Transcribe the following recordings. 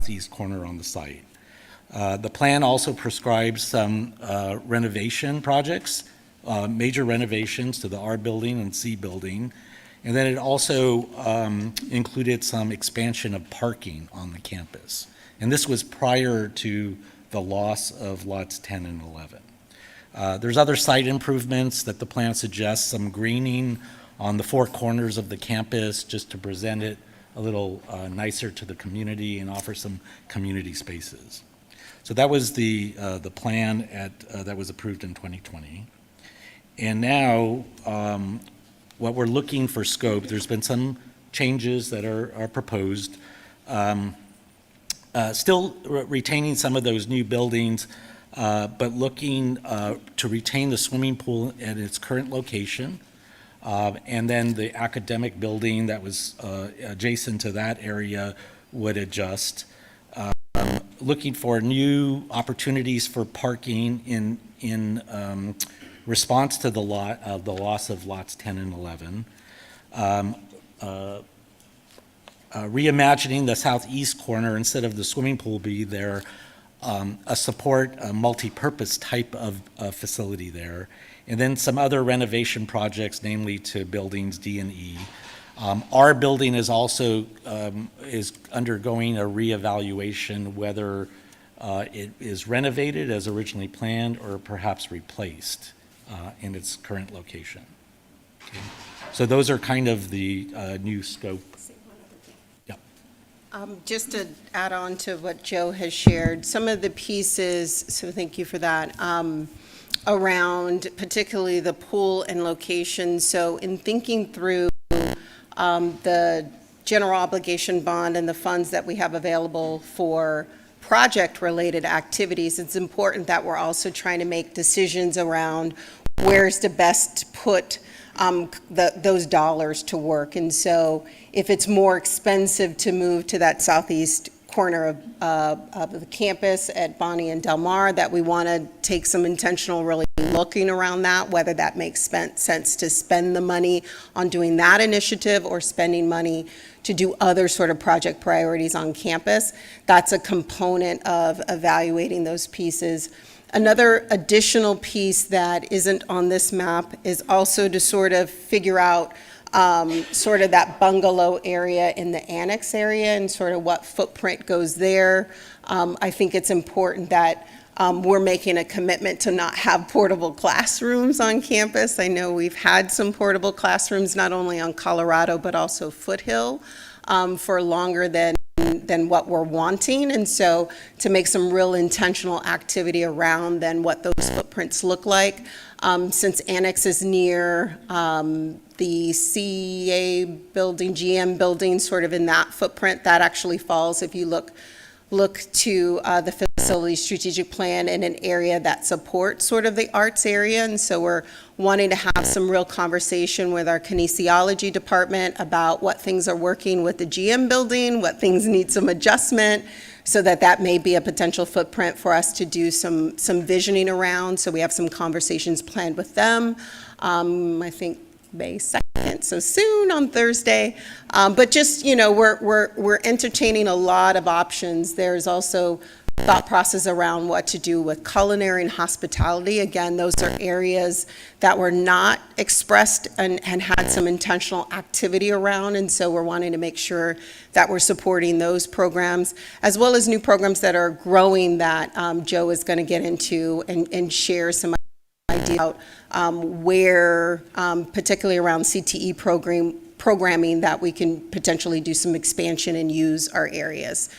southeast corner on the site. The plan also prescribes some renovation projects, major renovations to the R building and C building. And then it also included some expansion of parking on the campus. And this was prior to the loss of lots 10 and 11. There's other site improvements that the plan suggests, some greening on the four corners of the campus just to present it a little nicer to the community and offer some community spaces. So that was the plan that was approved in 2020. And now, what we're looking for scope, there's been some changes that are proposed. Still retaining some of those new buildings, but looking to retain the swimming pool at its current location. And then the academic building that was adjacent to that area would adjust. Looking for new opportunities for parking in response to the loss of lots 10 and 11. Reimagining the southeast corner, instead of the swimming pool be there, a multi-purpose type of facility there. And then some other renovation projects, namely to buildings D and E. Our building is also is undergoing a reevaluation whether it is renovated as originally planned or perhaps replaced in its current location. Okay. So those are kind of the new scope. Yeah. Just to add on to what Joe has shared, some of the pieces, so thank you for that, around particularly the pool and location. So in thinking through the general obligation bond and the funds that we have available for project-related activities, it's important that we're also trying to make decisions around where's the best put those dollars to work. And so if it's more expensive to move to that southeast corner of the campus at Bonnie and Del Mar, that we want to take some intentional really looking around that, whether that makes sense to spend the money on doing that initiative or spending money to do other sort of project priorities on campus. That's a component of evaluating those pieces. Another additional piece that isn't on this map is also to sort of figure out sort of that bungalow area in the annex area and sort of what footprint goes there. I think it's important that we're making a commitment to not have portable classrooms on campus. I know we've had some portable classrooms not only on Colorado but also Foothill for longer than what we're wanting, and so to make some real intentional activity around then what those footprints look like. Since Annex is near the CA building, GM building, sort of in that footprint, that actually falls, if you look to the facility strategic plan, in an area that supports sort of the arts area. And so we're wanting to have some real conversation with our kinesiology department about what things are working with the GM building, what things need some adjustment, so that may be a potential footprint for us to do some visioning around. So we have some conversations planned with them. I think May 2nd, so soon on Thursday. But just, we're entertaining a lot of options. There's also thought process around what to do with culinary and hospitality. Again, those are areas that were not expressed and had some intentional activity around, and so we're wanting to make sure that we're supporting those programs, as well as new programs that are growing that Joe is going to get into and share some ideas about where, particularly around CTE programming, that we can potentially do some expansion and use our areas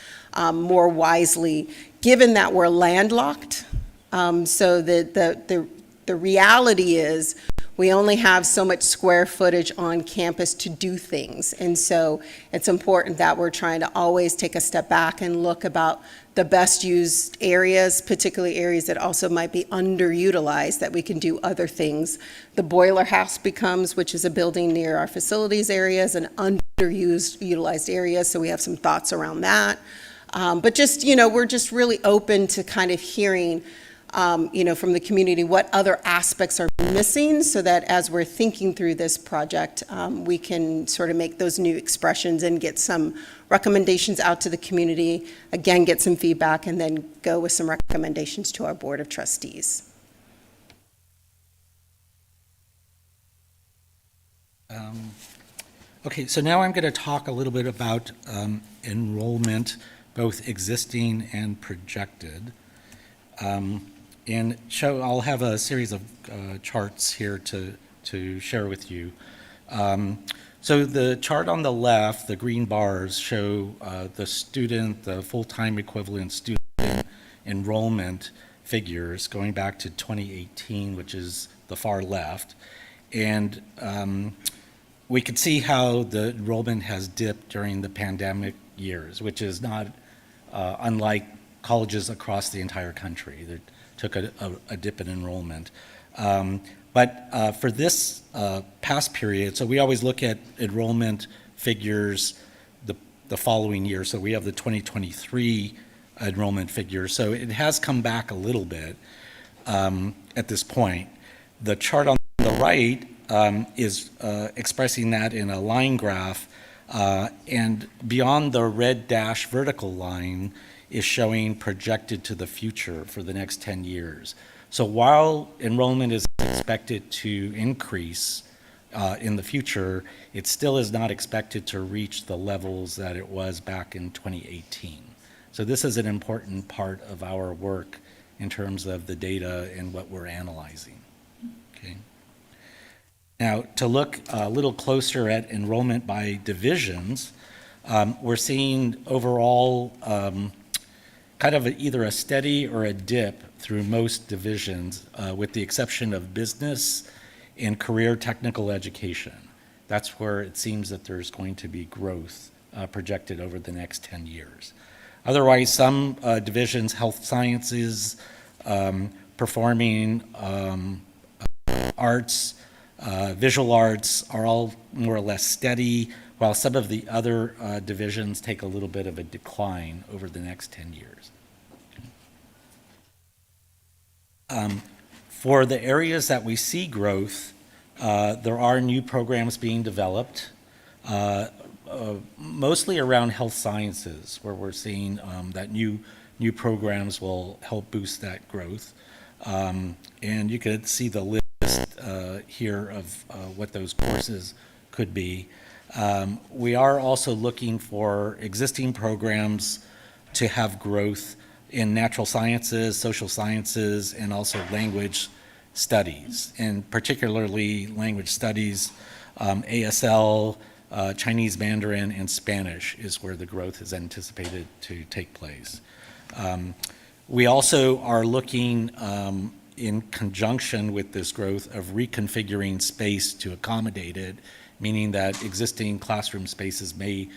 more wisely, given that we're landlocked. So the reality is we only have so much square footage on campus to do things. And so it's important that we're trying to always take a step back and look about the best used areas, particularly areas that also might be underutilized, that we can do other things. The Boiler House becomes, which is a building near our facilities areas, an utilized area, so we have some thoughts around that. But just, we're just really open to kind of hearing, from the community what other aspects are missing, so that as we're thinking through this project, we can sort of make those new expressions and get some recommendations out to the community, again, get some feedback, and then go with some recommendations to our Board of Trustees. Okay, so now I'm going to talk a little bit about enrollment, both existing and projected. And I'll have a series of charts here to share with you. So the chart on the left, the green bars, show the full-time equivalent student enrollment figures going back to 2018, which is the far left. And we could see how the enrollment has dipped during the pandemic years, which is not unlike colleges across the entire country that took a dip in enrollment. But for this past period, so we always look at enrollment figures the following year. So we have the 2023 enrollment figures. So it has come back a little bit at this point. The chart on the right is expressing that in a line graph, and beyond the red dash vertical line is showing projected to the future for the next 10 years. So while enrollment is expected to increase in the future, it still is not expected to reach the levels that it was back in 2018. So this is an important part of our work in terms of the data and what we're analyzing. Okay. Now, to look a little closer at enrollment by divisions, we're seeing overall kind of either a steady or a dip through most divisions, with the exception of business and career technical education. That's where it seems that there's going to be growth projected over the next 10 years. Otherwise, some divisions, health sciences, performing arts, visual arts are all more or less steady, while some of the other divisions take a little bit of a decline over the next 10 years. For the areas that we see growth, there are new programs being developed, mostly around health sciences, where we're seeing that new programs will help boost that growth. And you could see the list here of what those courses could be. We are also looking for existing programs to have growth in natural sciences, social sciences, and also language studies, and particularly language studies, ASL, Chinese Mandarin, and Spanish is where the growth is anticipated to take place. We also are looking in conjunction with this growth of reconfiguring space to accommodate it, meaning that existing classroom spaces may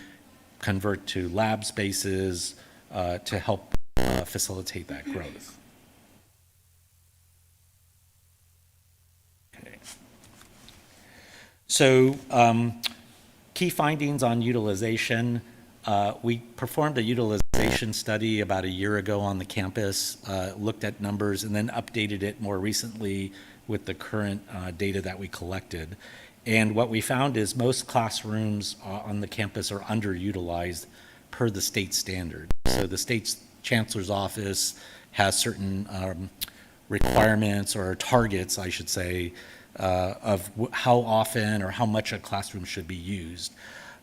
convert to lab spaces to help facilitate that growth. Okay. So key findings on utilization. We performed a utilization study about a year ago on the campus, looked at numbers, and then updated it more recently with the current data that we collected. And what we found is most classrooms on the campus are underutilized per the state standard. So the state's chancellor's office has certain requirements or targets, I should say, of how often or how much a classroom should be used.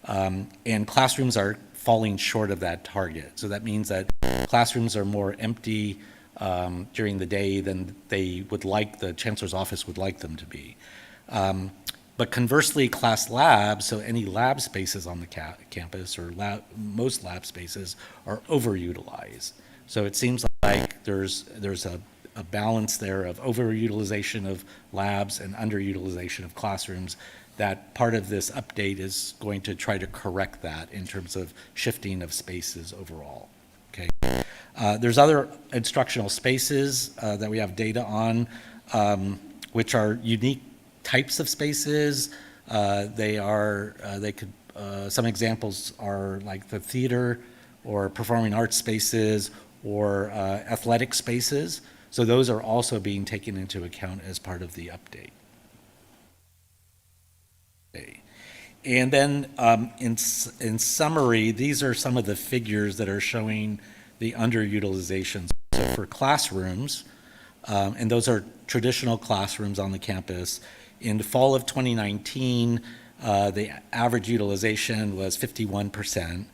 And classrooms are falling short of that target. So that means that classrooms are more empty during the day than they would like, the chancellor's office would like them to be. But conversely, class labs, so any lab spaces on the campus or most lab spaces are overutilized. So it seems like there's a balance there of overutilization of labs and underutilization of classrooms. That part of this update is going to try to correct that in terms of shifting of spaces overall. Okay. There's other instructional spaces that we have data on, which are unique types of spaces. Some examples are like the theater or performing arts spaces or athletic spaces. So those are also being taken into account as part of the update. Okay. And then in summary, these are some of the figures that are showing the underutilization. So for classrooms, and those are traditional classrooms on the campus, in the fall of 2019, the average utilization was 51%.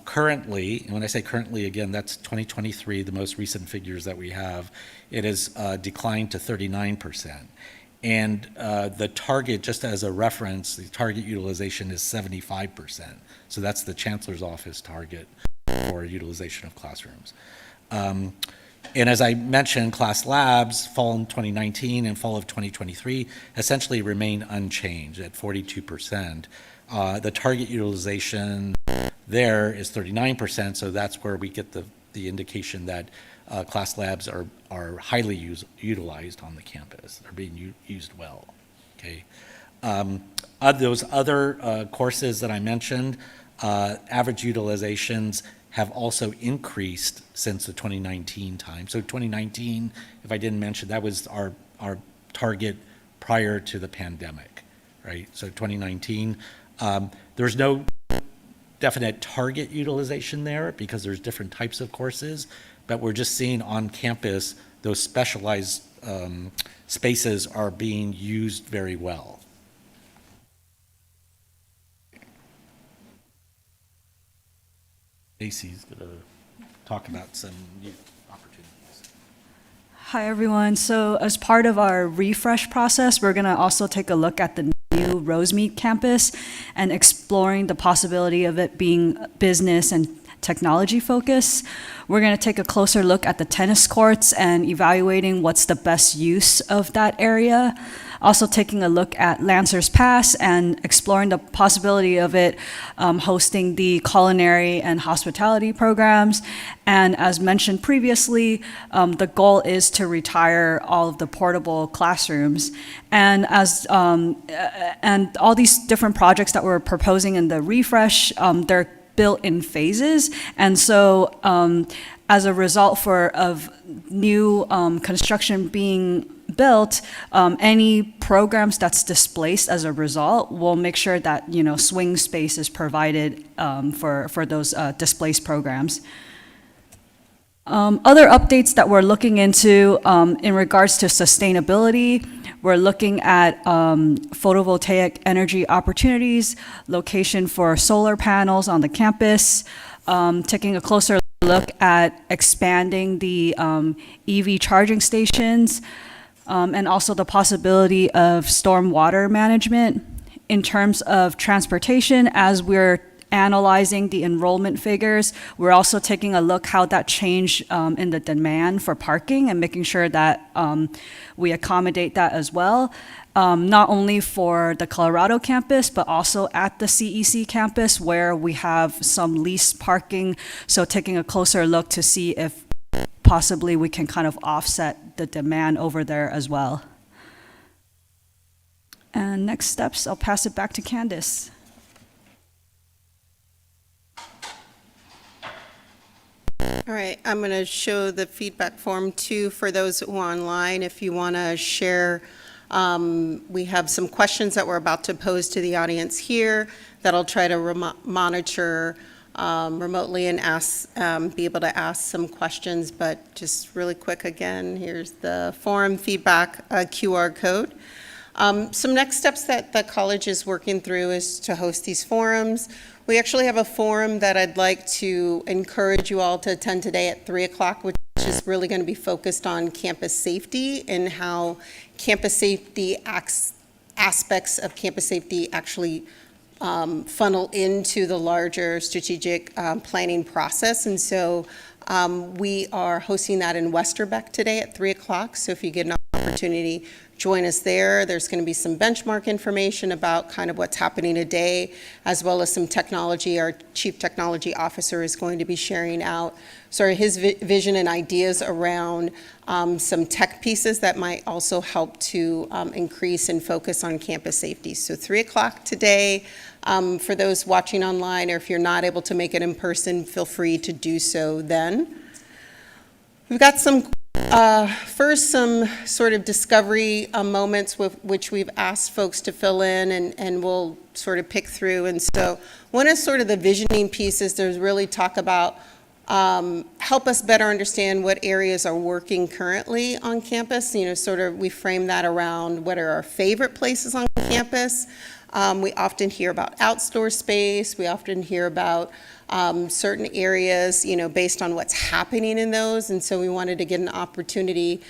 Currently, and when I say currently, again, that's 2023, the most recent figures that we have, it has declined to 39%. And the target, just as a reference, the target utilization is 75%. So that's the chancellor's office target for utilization of classrooms. And as I mentioned, class labs, fall in 2019 and fall of 2023, essentially remain unchanged at 42%. The target utilization there is 39%, so that's where we get the indication that class labs are highly utilized on the campus. They're being used well, okay? Those other courses that I mentioned, average utilizations have also increased since the 2019 time. So 2019, if I didn't mention, that was our target prior to the pandemic, right? So 2019, there's no definite target utilization there because there's different types of courses, but we're just seeing on campus those specialized spaces are being used very well. Stacy's going to talk about some new opportunities. Hi, everyone. So as part of our refresh process, we're going to also take a look at the new Rosemead campus and exploring the possibility of it being business and technology focused. We're going to take a closer look at the tennis courts and evaluating what's the best use of that area. Also taking a look at Lancers Pass and exploring the possibility of it hosting the culinary and hospitality programs. And as mentioned previously, the goal is to retire all of the portable classrooms. And and all these different projects that we're proposing in the refresh, they're built in phases. And so as a result of new construction being built, any programs that's displaced as a result, we'll make sure that swing space is provided for those displaced programs. Other updates that we're looking into in regards to sustainability, we're looking at photovoltaic energy opportunities, location for solar panels on the campus, taking a closer look at expanding the EV charging stations, and also the possibility of stormwater management. In terms of transportation, as we're analyzing the enrollment figures, we're also taking a look how that changed in the demand for parking and making sure that we accommodate that as well, not only for the Colorado campus, but also at the CEC campus where we have some leased parking. So taking a closer look to see if possibly we can kind of offset the demand over there as well. And next steps, I'll pass it back to Candace. All right, I'm going to show the feedback form too for those who are online. If you want to share, we have some questions that we're about to pose to the audience here that I'll try to monitor remotely and be able to ask some questions. But just really quick again, here's the forum feedback QR code. Some next steps that the college is working through is to host these forums. We actually have a forum that I'd like to encourage you all to attend today at 3 o'clock, which is really going to be focused on campus safety and how campus safety aspects of campus safety actually funnel into the larger strategic planning process. And so we are hosting that in Westerbeck today at 3 o'clock. So if you get an opportunity, join us there. There's going to be some benchmark information about kind of what's happening today, as well as some technology. Our Chief Technology Officer is going to be sharing out sort of his vision and ideas around some tech pieces that might also help to increase and focus on campus safety. So 3 o'clock today. For those watching online, or if you're not able to make it in person, feel free to do so then. We've got some First, some sort of discovery moments with which we've asked folks to fill in, and we'll sort of pick through. And so one is sort of the visioning pieces. There's really talk about help us better understand what areas are working currently on campus. You know, sort of we frame that around what are our favorite places on campus. We often hear about outdoor space. We often hear about certain areas, you know, based on what's happening in those. And so we wanted to get an opportunity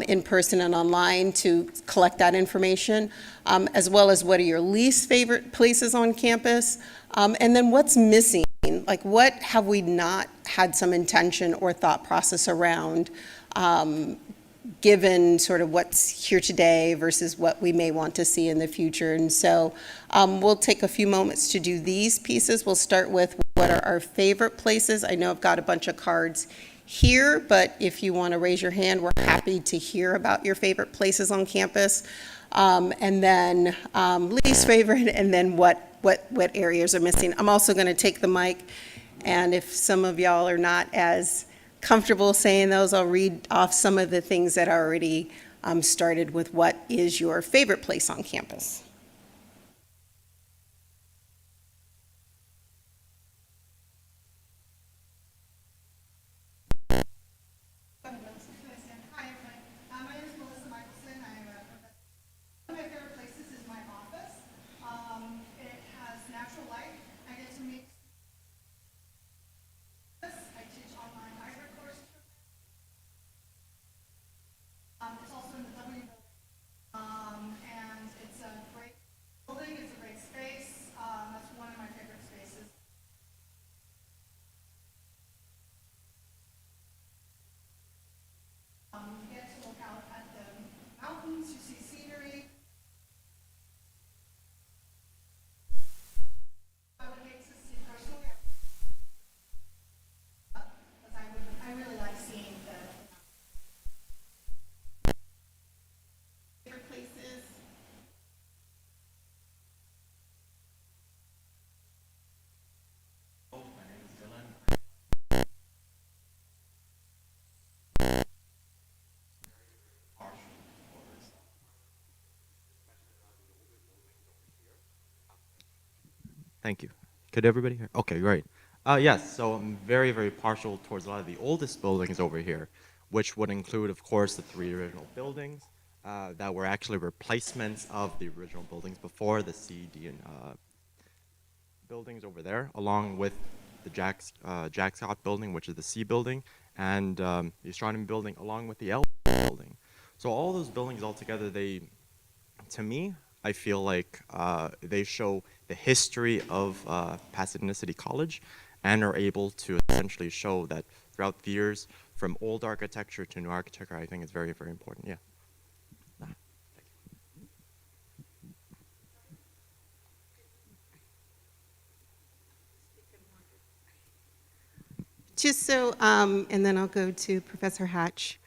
in person and online to collect that information, as well as what are your least favorite places on campus, and then what's missing. Like, what have we not had some intention or thought process around, given sort of what's here today versus what we may want to see in the future. And so we'll take a few moments to do these pieces. We'll start with what are our favorite places. I know I've got a bunch of cards here, but if you want to raise your hand, we're happy to hear about your favorite places on campus. And then least favorite, and then what areas are missing. I'm also going to take the mic, and if some of y'all are not as comfortable saying those, I'll read off some of the things that are already started with what is your favorite place on campus. Hi, everyone. My name is Melissa Michelson. I'm a professor. One of my favorite places is my office. It has natural light. I get to meet. I teach online hybrid courses. It's also in the W building. And it's a great building. It's a great space. That's one of my favorite spaces. You get to look out at the mountains, you see scenery. I would hate to see personally, because I really like seeing the favorite places. Thank you. Could everybody hear? Okay, great. Yes, so I'm very, very partial towards a lot of the oldest buildings over here, which would include, of course, the 3 original buildings that were actually replacements of the original buildings before, the C, D, and buildings over there, along with the Jack Scott building, which is the C building, and the astronomy building, along with the L building. So all those buildings all together, they, to me, I feel like they show the history of Pasadena City College and are able to essentially show that throughout the years, from old architecture to new architecture, I think it's very, very important. Yeah. Just so, and then I'll go to Professor Hatch.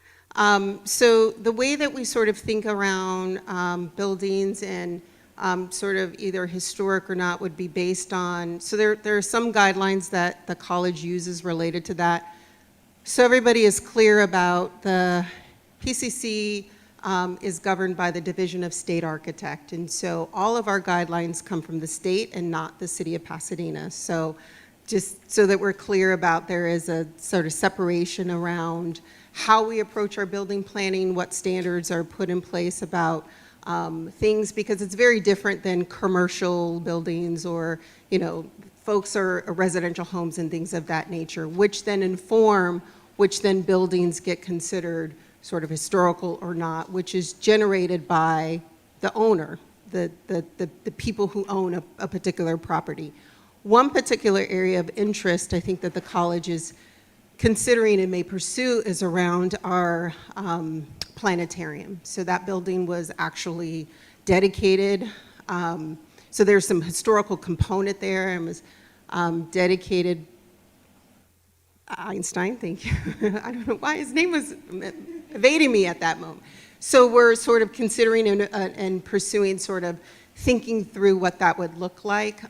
So the way that we sort of think around buildings and sort of either historic or not would be based on, so there are some guidelines that the college uses related to that. So everybody is clear about the PCC is governed by the Division of State Architect. And so all of our guidelines come from the state and not the city of Pasadena. So just so that we're clear about, there is a sort of separation around how we approach our building planning, what standards are put in place about things, because it's very different than commercial buildings or, you know, folks are residential homes and things of that nature, which then inform which then buildings get considered sort of historical or not, which is generated by the owner, the people who own a particular property. One particular area of interest I think that the college is considering and may pursue is around our planetarium. So that building was actually dedicated. So there's some historical component there and was dedicated. Einstein, thank you. I don't know why his name was evading me at that moment. So we're sort of considering and pursuing sort of thinking through what that would look like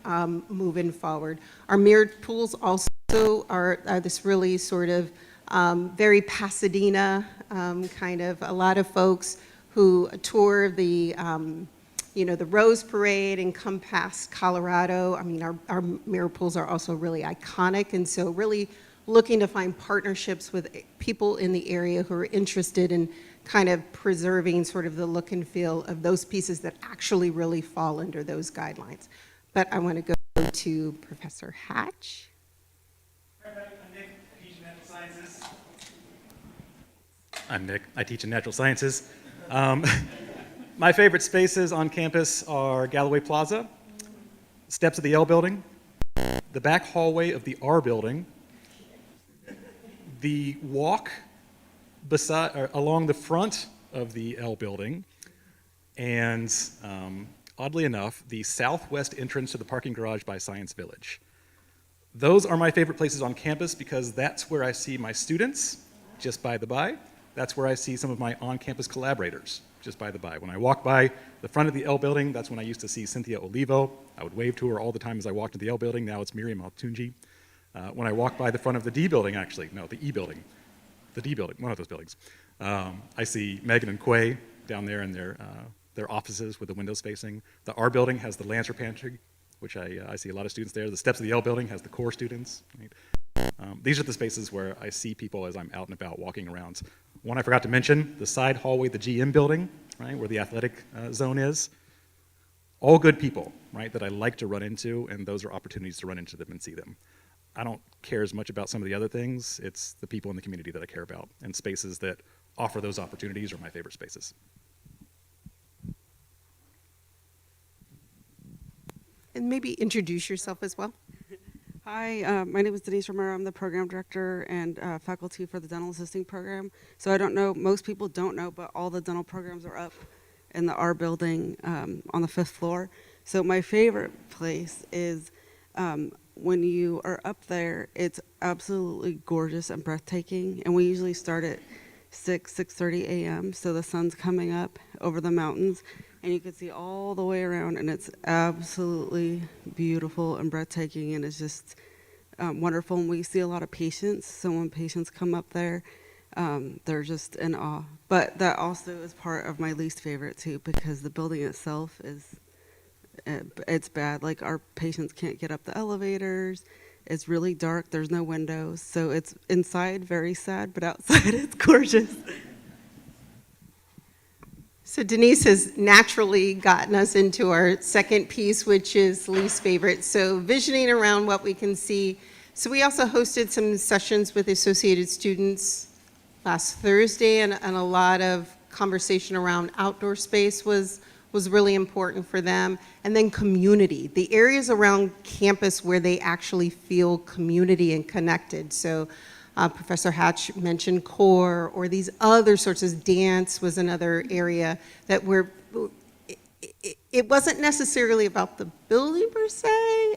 moving forward. Our mirrored pools also are this really sort of very Pasadena, kind of a lot of folks who tour the, the Rose Parade and come past Colorado. I mean, our mirror pools are also really iconic, and so really looking to find partnerships with people in the area who are interested in kind of preserving sort of the look and feel of those pieces that actually really fall under those guidelines. But I want to go to Professor Hatch. Hi, everybody. I'm Nick. I teach in natural sciences. I'm Nick. I teach in natural sciences. My favorite spaces on campus are Galloway Plaza, steps of the L building, the back hallway of the R building, the walk along the front of the L building, and oddly enough, the southwest entrance to the parking garage by Science Village. Those are my favorite places on campus because that's where I see my students, just by the by. That's where I see some of my on-campus collaborators, just by the by. When I walk by the front of the L building, that's when I used to see Cynthia Olivo. I would wave to her all the time as I walked into the L building. Now it's Miriam Altunji. When I walk by the front of the D building, actually, no, the E building, the D building, one of those buildings, I see Megan and Quay down there in their offices with the windows facing. The R building has the Lancer Pantry, which I see a lot of students there. The steps of the L building has the core students. Right? These are the spaces where I see people as I'm out and about walking around. One I forgot to mention, the side hallway, the GM building, right, where the athletic zone is. All good people, right, that I like to run into, and those are opportunities to run into them and see them. I don't care as much about some of the other things. It's the people in the community that I care about, and spaces that offer those opportunities are my favorite spaces. And maybe introduce yourself as well. Hi, my name is Denise Romero. I'm the program director and faculty for the dental assisting program. So I don't know, most people don't know, but all the dental programs are up in the R building on the 5th floor. So my favorite place is when you are up there, it's absolutely gorgeous and breathtaking. And we usually start at 6:30 a.m. So the sun's coming up over the mountains. And you can see all the way around, and it's absolutely beautiful and breathtaking, and it's just wonderful. And we see a lot of patients, so when patients come up there, they're just in awe. But that also is part of my least favorite, too, because the building itself is, it's bad. Like, our patients can't get up the elevators. It's really dark. There's no windows. So it's inside very sad, but outside it's gorgeous. So Denise has naturally gotten us into our second piece, which is least favorite. So visioning around what we can see. So we also hosted some sessions with associated students last Thursday, and a lot of conversation around outdoor space was really important for them. And then community, the areas around campus where they actually feel community and connected. So Professor Hatch mentioned core, or these other sorts of dance was another area that it wasn't necessarily about the building per se.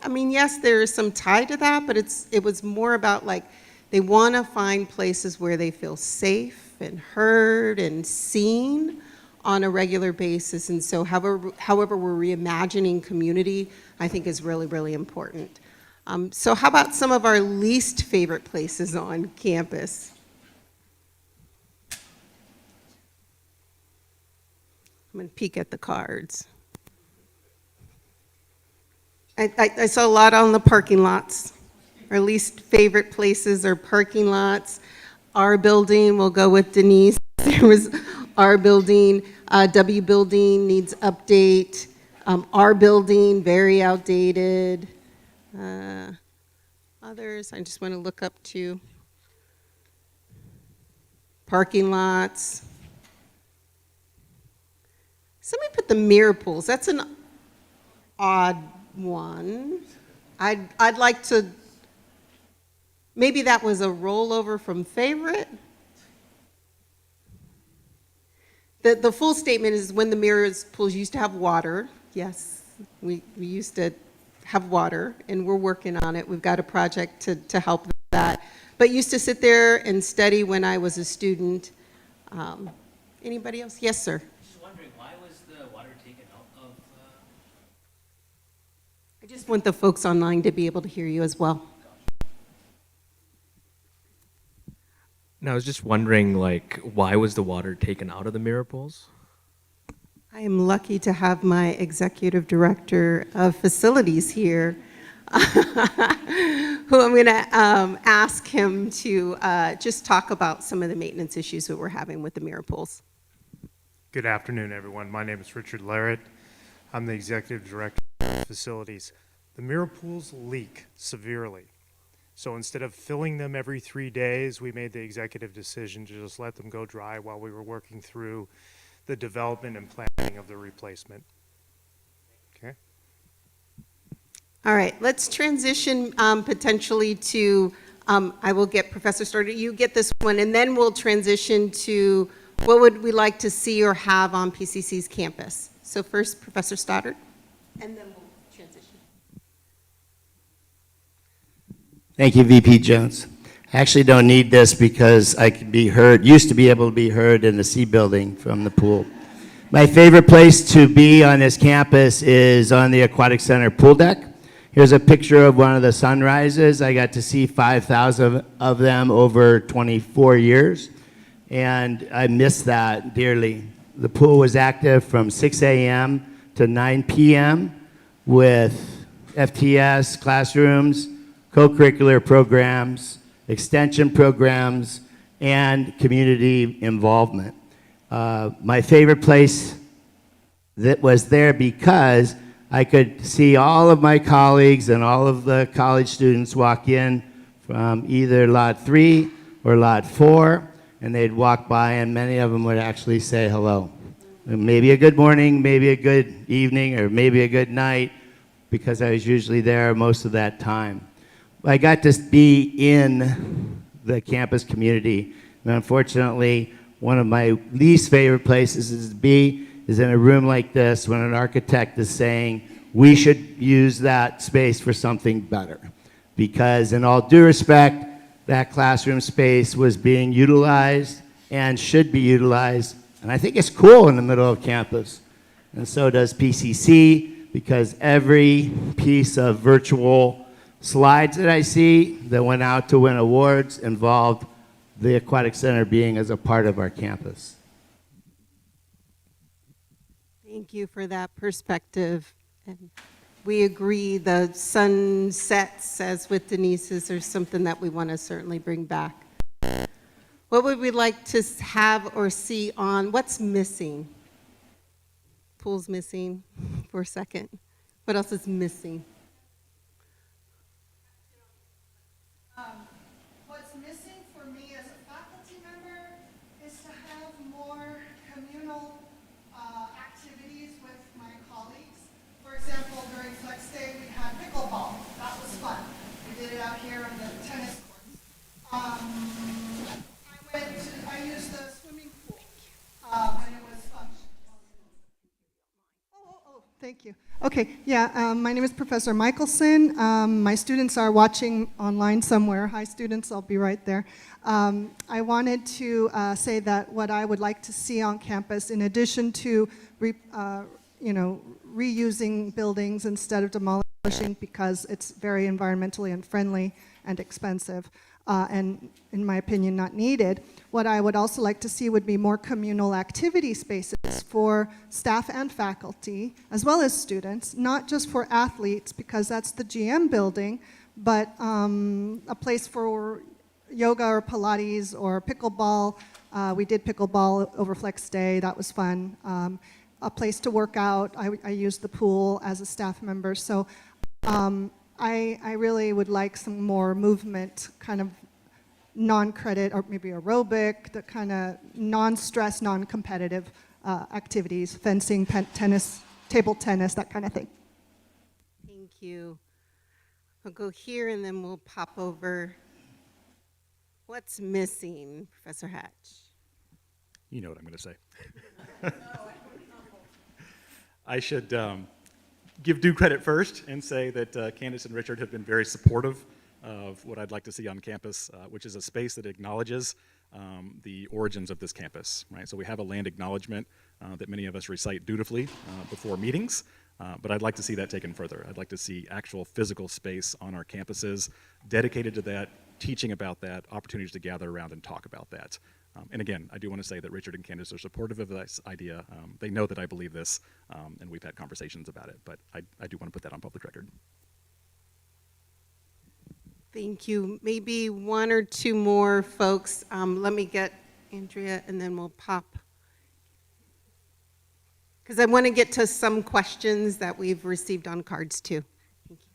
I mean, yes, there is some tie to that, but it was more about, like, they want to find places where they feel safe and heard and seen on a regular basis. And so however we're reimagining community, I think is really, really important. So how about some of our least favorite places on campus? I'm going to peek at the cards. I saw a lot on the parking lots. Our least favorite places are parking lots. Our building, we'll go with Denise. There was our building. W building needs update. Our building, very outdated. Others, I just want to look up to parking lots. Somebody put the mirror pools. That's an odd one. I'd like to, maybe that was a rollover from favorite. The full statement is when the mirror pools used to have water. Yes, we used to have water, and we're working on it. We've got a project to help that. But used to sit there and study when I was a student. Anybody else? Yes, sir. Just wondering, why was the water taken out of? I just want the folks online to be able to hear you as well. Now, I was just wondering, like, why was the water taken out of the mirror pools? I am lucky to have my executive director of facilities here, who I'm going to ask him to just talk about some of the maintenance issues that we're having with the mirror pools. Good afternoon, everyone. My name is Richard Larrett. I'm the Executive Director of Facilities. The mirror pools leak severely. So instead of filling them every 3 days, we made the executive decision to just let them go dry while we were working through the development and planning of the replacement. Okay? All right, let's transition potentially to, I will get Professor started, you get this one, and then we'll transition to what would we like to see or have on PCC's campus. So first, Professor Stoddard, and then we'll transition. Thank you, VP Jones. I actually don't need this because I can be heard, used to be able to be heard in the C building from the pool. My favorite place to be on this campus is on the Aquatic Center pool deck. Here's a picture of one of the sunrises. I got to see 5,000 of them over 24 years, and I miss that dearly. The pool was active from 6 a.m. to 9 p.m. with FTS classrooms, co-curricular programs, extension programs, and community involvement. My favorite place that was there because I could see all of my colleagues and all of the college students walk in from either Lot 3 or Lot 4, and they'd walk by, and many of them would actually say hello. Maybe a good morning, maybe a good evening, or maybe a good night, because I was usually there most of that time. I got to be in the campus community, and unfortunately, one of my least favorite places to be is in a room like this when an architect is saying we should use that space for something better. Because in all due respect, that classroom space was being utilized and should be utilized, and I think it's cool in the middle of campus. And so does PCC, because every piece of virtual slides that I see that went out to win awards involved the Aquatic Center being as a part of our campus. Thank you for that perspective. And we agree the sunsets, as with Denise's, are something that we want to certainly bring back. What would we like to have or see on, what's missing? Pool's missing for a second. What else is missing? What's missing for me as a faculty member is to have more communal activities with my colleagues. For example, during Flex Day, we had pickleball. That was fun. We did it out here on the tennis courts. I used the swimming pool when it was functional. Thank you. Okay, yeah, my name is Professor Michelson. My students are watching online somewhere. Hi, students, I'll be right there. I wanted to say that what I would like to see on campus, in addition to reusing buildings instead of demolishing because it's very environmentally unfriendly and expensive, and in my opinion, not needed. What I would also like to see would be more communal activity spaces for staff and faculty, as well as students, not just for athletes, because that's the GM building, but a place for yoga or Pilates or pickleball. We did pickleball over Flex Day, that was fun. A place to work out. I used the pool as a staff member, so I really would like some more movement, kind of non-credit or maybe aerobic, the kind of non-stress, non-competitive activities, fencing, tennis, table tennis, that kind of thing. Thank you. We'll go here and then we'll pop over. What's missing, Professor Hatch? You know what I'm going to say. I should give due credit first and say that Candace and Richard have been very supportive of what I'd like to see on campus, which is a space that acknowledges the origins of this campus, right? So we have a land acknowledgement that many of us recite dutifully before meetings, but I'd like to see that taken further. I'd like to see actual physical space on our campuses dedicated to that teaching about that, opportunities to gather around and talk about that. And again, I do want to say that Richard and Candace are supportive of this idea. They know that I believe this, and we've had conversations about it, but I do want to put that on public record. Thank you. Maybe one or two more folks. Let me get Andrea, and then we'll pop. Because I want to get to some questions that we've received on cards too. Thank you.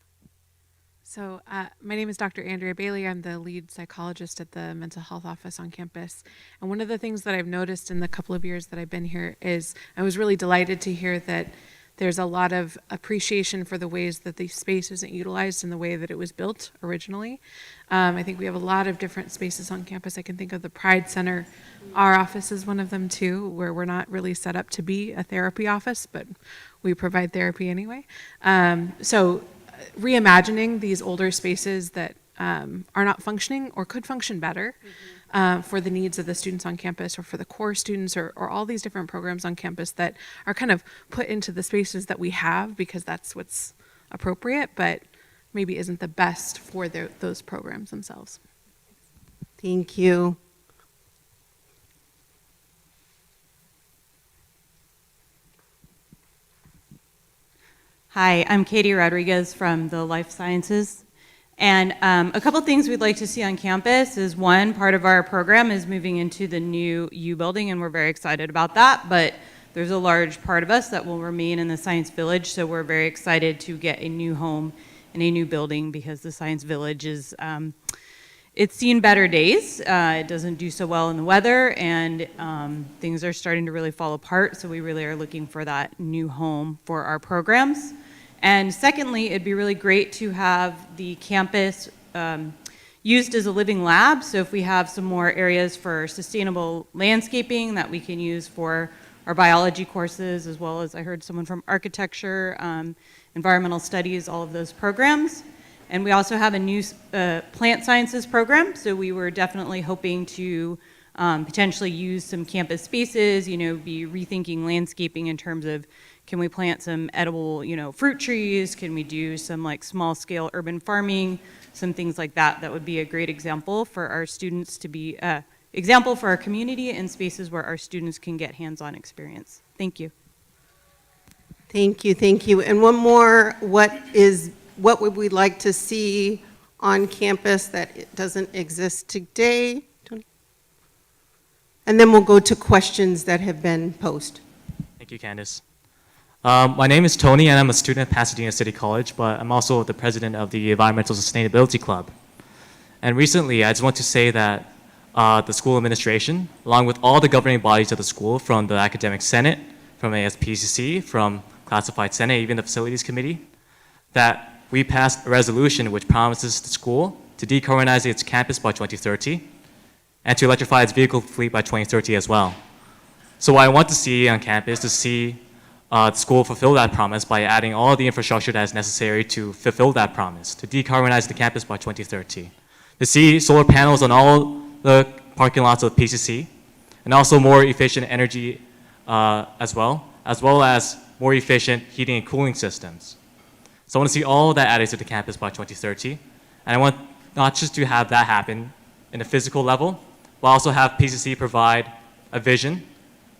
So my name is Dr. Andrea Bailey. I'm the lead psychologist at the mental health office on campus. And one of the things that I've noticed in the couple of years that I've been here is I was really delighted to hear that there's a lot of appreciation for the ways that the space isn't utilized in the way that it was built originally. I think we have a lot of different spaces on campus. I can think of the Pride Center. Our office is one of them too, where we're not really set up to be a therapy office, but we provide therapy anyway. So reimagining these older spaces that are not functioning or could function better for the needs of the students on campus or for the core students or all these different programs on campus that are kind of put into the spaces that we have because that's what's appropriate, but maybe isn't the best for those programs themselves. Thank you. Hi, I'm Katie Rodriguez from the Life Sciences. And a couple things we'd like to see on campus is one, part of our program is moving into the new U building, and we're very excited about that. But there's a large part of us that will remain in the Science Village, so we're very excited to get a new home in a new building because the Science Village is, it's seen better days. It doesn't do so well in the weather, and things are starting to really fall apart, so we really are looking for that new home for our programs. And secondly, it'd be really great to have the campus used as a living lab. So if we have some more areas for sustainable landscaping that we can use for our biology courses, as well as I heard someone from architecture, environmental studies, all of those programs. And we also have a new plant sciences program. So we were definitely hoping to potentially use some campus spaces, you know, be rethinking landscaping in terms of can we plant some edible, you know, fruit trees? Can we do some like small scale urban farming? Some things like that. That would be a great example for our students to be, example for our community and spaces where our students can get hands-on experience. Thank you. Thank you, thank you. And one more, what would we like to see on campus that it doesn't exist today? And then we'll go to questions that have been posed. Thank you, Candace. My name is Tony, and I'm a student at Pasadena City College, but I'm also the president of the Environmental Sustainability Club. And recently, I just want to say that the school administration, along with all the governing bodies of the school, from the Academic Senate, from ASPCC, from Classified Senate, even the Facilities Committee, that we passed a resolution which promises the school to decarbonize its campus by 2030 and to electrify its vehicle fleet by 2030 as well. So what I want to see on campus is to see the school fulfill that promise by adding all the infrastructure that is necessary to fulfill that promise, to decarbonize the campus by 2030. To see solar panels on all the parking lots of the PCC, and also more efficient energy as well as more efficient heating and cooling systems. So I want to see all that added to the campus by 2030, and I want not just to have that happen in a physical level, but also have PCC provide a vision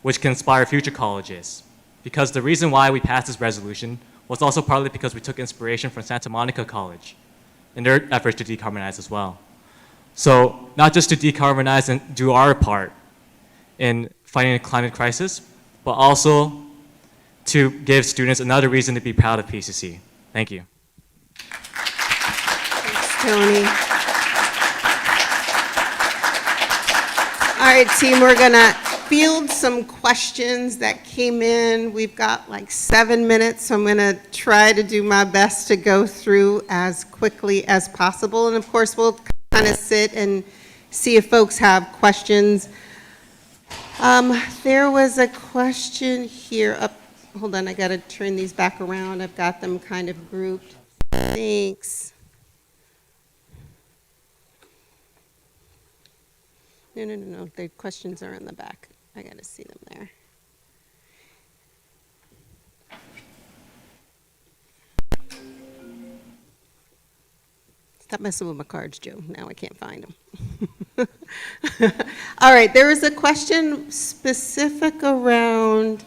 which can inspire future colleges. Because the reason why we passed this resolution was also partly because we took inspiration from Santa Monica College in their efforts to decarbonize as well. So not just to decarbonize and do our part in fighting the climate crisis, but also to give students another reason to be proud of PCC. Thank you. Thanks, Tony. All right, team, we're gonna field some questions that came in. We've got like 7 minutes, so I'm gonna try to do my best to go through as quickly as possible. And of course, we'll kind of sit and see if folks have questions. There was a question here. Hold on, I gotta turn these back around. I've got them kind of grouped. Thanks. No. The questions are in the back. I gotta see them there. Stop messing with my cards, Joe. Now I can't find them. All right, there was a question specific around,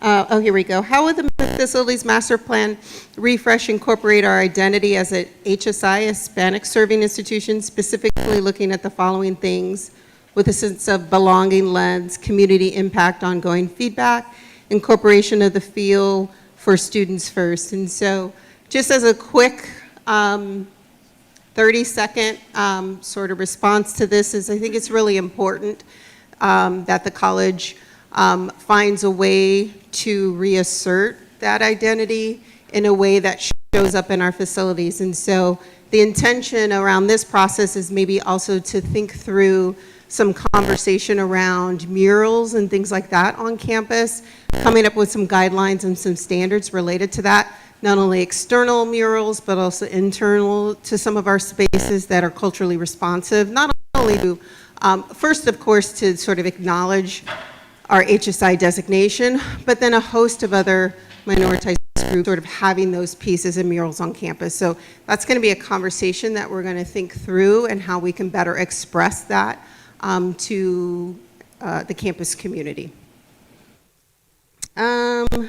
oh, here we go. How would the facilities master plan refresh incorporate our identity as a HSI, Hispanic serving institution, specifically looking at the following things with a sense of belonging lens, community impact, ongoing feedback, incorporation of the feel for students first. And so just as a quick 30-second sort of response to this is I think it's really important that the college finds a way to reassert that identity in a way that shows up in our facilities. And so the intention around this process is maybe also to think through some conversation around murals and things like that on campus, coming up with some guidelines and some standards related to that. Not only external murals, but also internal to some of our spaces that are culturally responsive. Not only to, first, of course, to sort of acknowledge our HSI designation, but then a host of other minoritized groups sort of having those pieces and murals on campus. So that's going to be a conversation that we're going to think through and how we can better express that to the campus community. It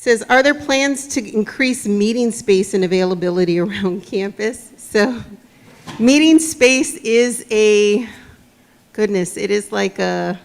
says, are there plans to increase meeting space and availability around campus? So meeting space is it is like a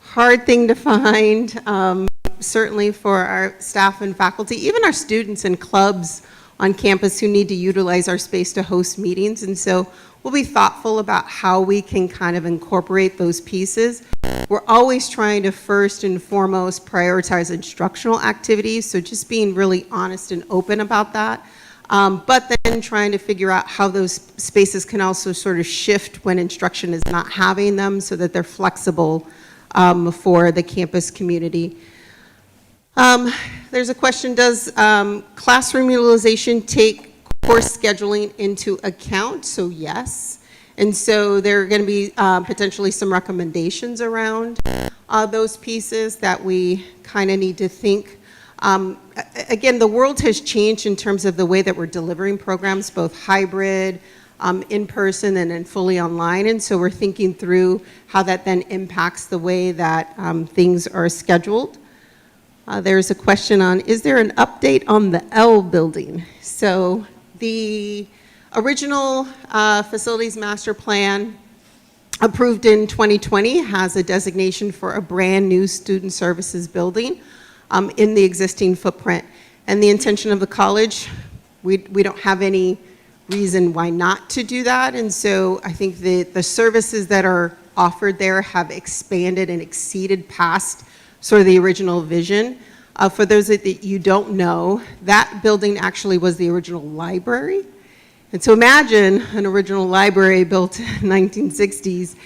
hard thing to find, certainly for our staff and faculty, even our students and clubs on campus who need to utilize our space to host meetings. And so we'll be thoughtful about how we can kind of incorporate those pieces. We're always trying to first and foremost prioritize instructional activities, so just being really honest and open about that. But then trying to figure out how those spaces can also sort of shift when instruction is not having them so that they're flexible for the campus community. There's a question, does classroom utilization take course scheduling into account? So yes. And so there are going to be potentially some recommendations around those pieces that we kind of need to think. Again, the world has changed in terms of the way that we're delivering programs, both hybrid, in person, and then fully online. And so we're thinking through how that then impacts the way that things are scheduled. There's a question on, is there an update on the L building? So the original facilities master plan approved in 2020 has a designation for a brand new student services building in the existing footprint. And the intention of the college, we don't have any reason why not to do that. And so I think the services that are offered there have expanded and exceeded past sort of the original vision. For those that you don't know, that building actually was the original library. And so imagine an original library built in the 1960s,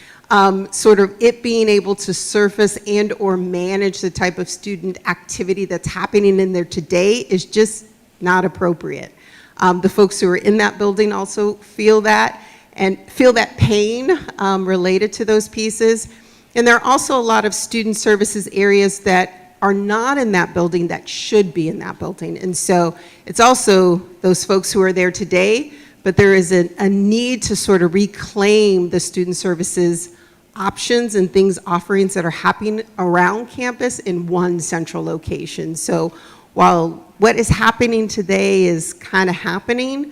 sort of it being able to surface and or manage the type of student activity that's happening in there today is just not appropriate. The folks who are in that building also feel that and feel that pain related to those pieces. And there are also a lot of student services areas that are not in that building that should be in that building. And so it's also those folks who are there today, but there is a need to sort of reclaim the student services options and things, offerings that are happening around campus in one central location. So while what is happening today is kind of happening,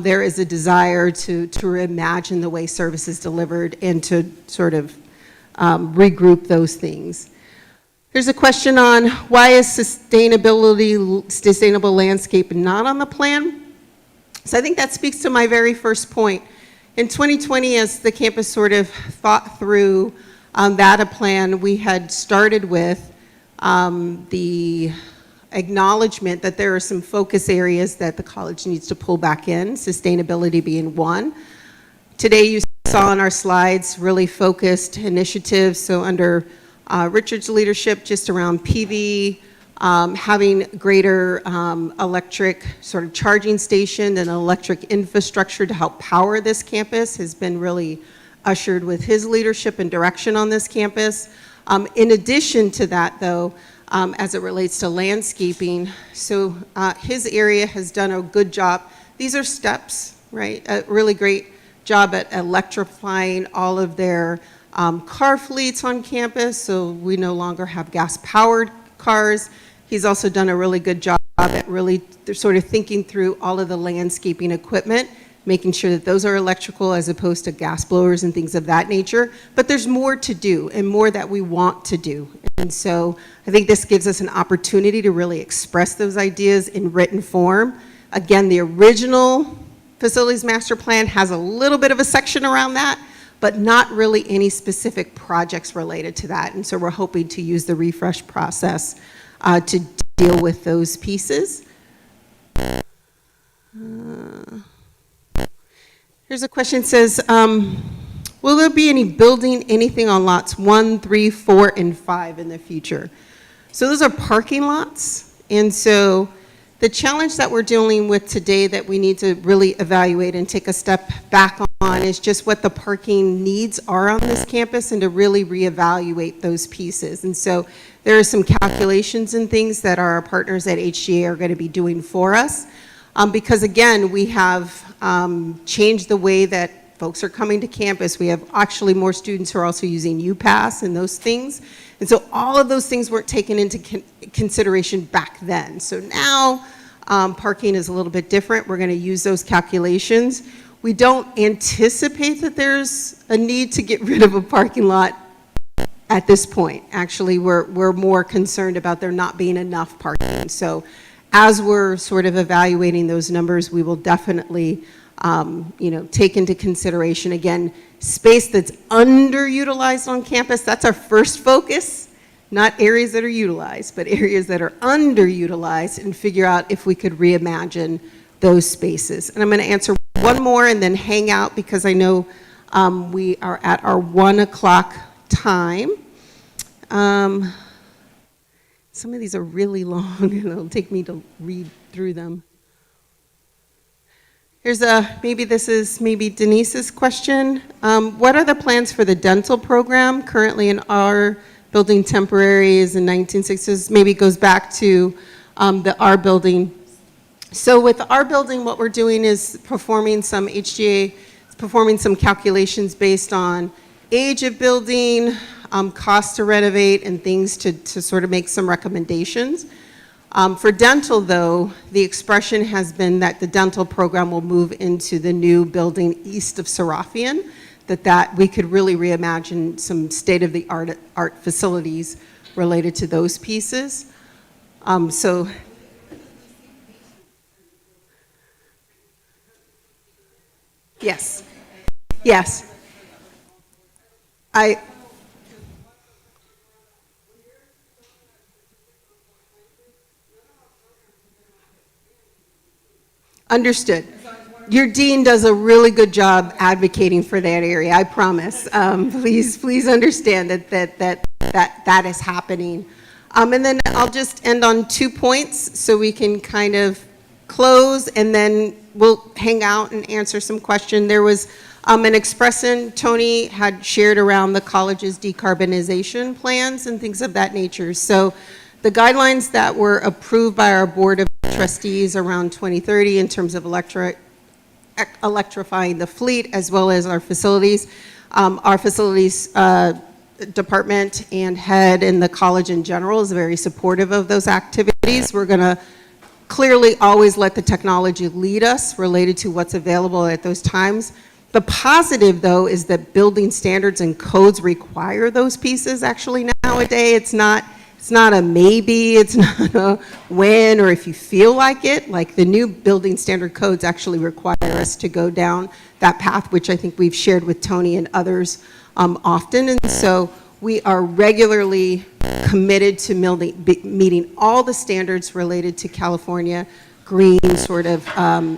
there is a desire to reimagine the way service is delivered and to sort of regroup those things. There's a question on why is sustainable landscape not on the plan? So I think that speaks to my very first point. In 2020, as the campus sort of thought through that plan, we had started with the acknowledgement that there are some focus areas that the college needs to pull back in, sustainability being one. Today you saw on our slides really focused initiatives, so under Richard's leadership, just around PV, having greater electric sort of charging station and electric infrastructure to help power this campus has been really ushered with his leadership and direction on this campus. In addition to that, though, as it relates to landscaping, so his area has done a good job. these are steps, right? A really great job at electrifying all of their car fleets on campus, so we no longer have gas-powered cars. He's also done a really good job at really sort of thinking through all of the landscaping equipment, making sure that those are electrical as opposed to gas blowers and things of that nature. But there's more to do and more that we want to do. And so I think this gives us an opportunity to really express those ideas in written form. Again, the original facilities master plan has a little bit of a section around that, but not really any specific projects related to that. And so we're hoping to use the refresh process to deal with those pieces. Here's a question, says, will there be any building anything on lots 1, 3, 4, and 5 in the future? So those are parking lots. And so the challenge that we're dealing with today that we need to really evaluate and take a step back on is just what the parking needs are on this campus and to really reevaluate those pieces. And so there are some calculations and things that our partners at HGA are going to be doing for us. Because again, we have changed the way that folks are coming to campus. We have actually more students who are also using UPass and those things. And so all of those things weren't taken into consideration back then. So now parking is a little bit different. We're going to use those calculations. We don't anticipate that there's a need to get rid of a parking lot at this point. Actually, we're more concerned about there not being enough parking. So as we're sort of evaluating those numbers, we will definitely take into consideration, again, space that's underutilized on campus. That's our first focus, not areas that are utilized, but areas that are underutilized, and figure out if we could reimagine those spaces. And I'm going to answer one more and then hang out because I know we are at our 1 o'clock time. Some of these are really long, and it'll take me to read through them. Here's maybe this is Denise's question. What are the plans for the dental program? Currently in our building, temporary is in 1960s, maybe goes back to the R building. So with our building, what we're doing is performing some HGA, performing some calculations based on age of building, cost to renovate, and things to sort of make some recommendations. For dental, though, the expression has been that the dental program will move into the new building east of Serafian, that we could really reimagine some state-of-the-art facilities related to those pieces. So yes, yes. Understood. Your dean does a really good job advocating for that area, I promise. Please understand that is happening. And then I'll just end on 2 points so we can kind of close, and then we'll hang out and answer some questions. There was an expression Tony had shared around the college's decarbonization plans and things of that nature. So the guidelines that were approved by our board of trustees around 2030 in terms of electrifying the fleet as well as our facilities department and head and the college in general is very supportive of those activities. We're going to clearly always let the technology lead us related to what's available at those times. The positive, though, is that building standards and codes require those pieces actually nowadays. It's not a maybe, it's not a when or if you feel like it. Like the new building standard codes actually require us to go down that path, which I think we've shared with Tony and others often. And so we are regularly committed to meeting all the standards related to California green sort of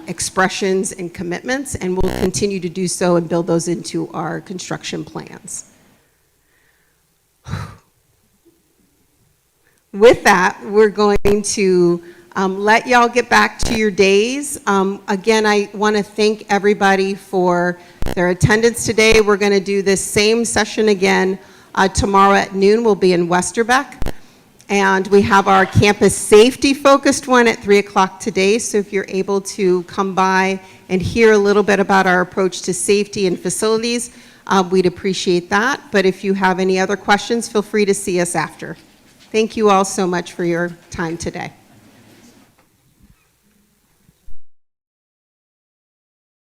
expressions and commitments, and we'll continue to do so and build those into our construction plans. With that, we're going to let y'all get back to your days. Again, I want to thank everybody for their attendance today. We're going to do this same session again tomorrow at noon. We'll be in Westerbeck. And we have our campus safety-focused one at 3 o'clock today, so if you're able to come by and hear a little bit about our approach to safety and facilities, we'd appreciate that. But if you have any other questions, feel free to see us after. Thank you all so much for your time today.